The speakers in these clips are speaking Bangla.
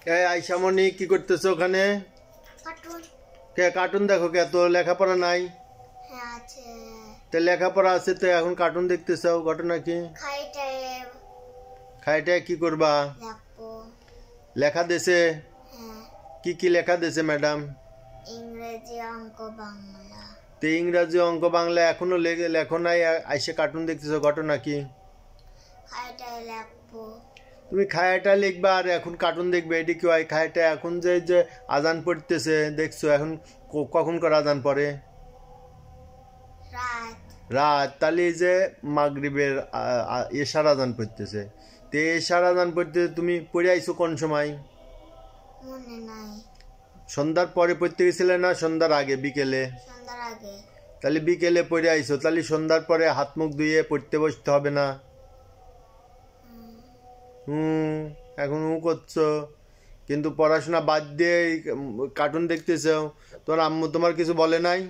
আইসামনি কি করতেছো ওখানে? কে কার্টুন দেখো? কে তো লেখাপড়া নাই? তো লেখাপড়া আছে তো এখন কার্টুন দেখতেছো, ঘটনা কি? খাইটায় কি করবা? লেখা দেছে? কি কি লেখা দেছে ম্যাডাম? ইংরেজি, অঙ্ক, বাংলা। তো ইংরেজি, অঙ্ক, বাংলা এখনো লেখো নাই, আইসে কার্টুন দেখতেছো, ঘটনা কি? খাইটায় লিখবো। তুমি খায়াটা লিখবা আর এখন কার্টুন দেখবে, এটি কি হয়? খায়াটা এখন যে আজান পড়তেছে দেখছো, এখন কখন করে আজান পড়ে? রাত। তাহলে এই যে মাগরিবের এশার আজান পড়তেছে, তো এশার আজান পড়তেছে, তুমি পড়ে আইছো কোন সময়? মনে নাই। সন্ধ্যার পরে পড়তে গেছিলে না সন্ধ্যার আগে? বিকেলে। সন্ধ্যার আগে। তাহলে বিকেলে পড়ে আইছো, তাহলে সন্ধ্যার পরে হাত মুখ ধুয়ে পড়তে বসতে হবে না? এখন করছো, কিন্তু পড়াশোনা বাদ দিয়ে কার্টুন দেখতেছো। তোমার আম্মু তোমার কিছু বলে নাই?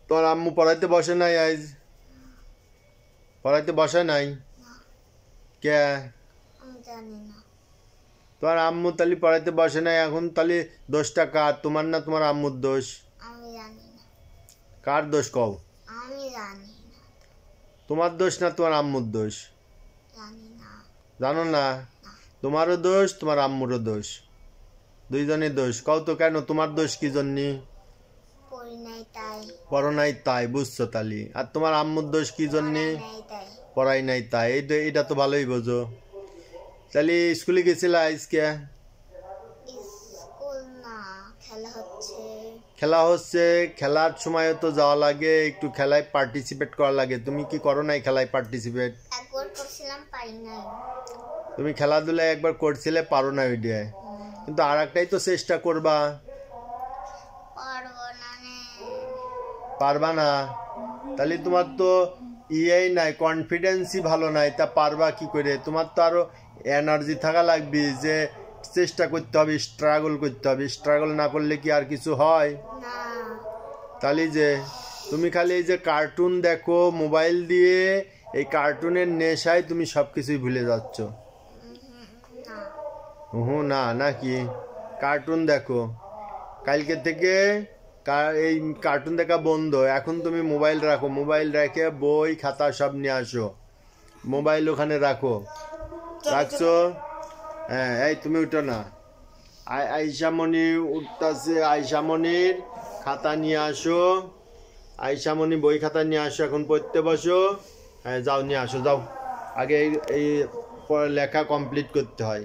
তোমার আম্মু পড়াইতে বসে নাই? আজ পড়াইতে বসে নাই কে? তোমার আম্মু তাহলে পড়াইতে বসে নাই, এখন তাহলে দোষটা কার? তোমার না তোমার আম্মুর দোষ? কার দোষ কও? তোমার দোষ না তোমার আম্মুর দোষ? জানো না? তোমারও দোষ তোমার আম্মুরও দোষ, দুইজনের দোষ। কও তো কেন, তোমার দোষ কি জন্যে? পড়ো নাই তাই, বুঝছো তালি। আর তোমার আম্মুর দোষ কি জন্যে? পড়াই নাই তাই। এটা তো ভালোই বোঝো। তাহলে স্কুলে গেছিল আজকে? খেলা হচ্ছে, খেলার সময় তো যাওয়া লাগে, একটু খেলায় পার্টিসিপেট করা লাগে। তুমি কি করো নাই খেলায় পার্টিসিপেট? তুমি খেলাধুলায় একবার করছিলে, পারো না ওইটাই, কিন্তু আর একটাই তো চেষ্টা করবা। পারবা না? তাহলে তোমার তো ইয়েই নাই, কনফিডেন্সই ভালো নাই, তা পারবা কি করে? তোমার তো আরো এনার্জি থাকা লাগবে, যে চেষ্টা করতে হবে, স্ট্রাগল করতে হবে। স্ট্রাগল না করলে কি আর কিছু হয়? তাহলে যে তুমি খালি এই যে কার্টুন দেখো মোবাইল দিয়ে, এই কার্টুনের নেশায় তুমি সবকিছুই ভুলে যাচ্ছ। না নাকি? কার্টুন দেখো, কালকে থেকে এই কার্টুন দেখা বন্ধ। এখন তুমি মোবাইল রাখো, মোবাইল রেখে বই খাতা সব নিয়ে আসো, মোবাইল ওখানে রাখো। রাখছো? হ্যাঁ, এই তুমি উঠো না। আইসামণি উঠতেছে, আইসামণির খাতা নিয়ে আসো, আইসামণি বই খাতা নিয়ে আসো, এখন পড়তে বসো। হ্যাঁ যাও, নিয়ে আসো যাও, আগে এই লেখা কমপ্লিট করতে হয়।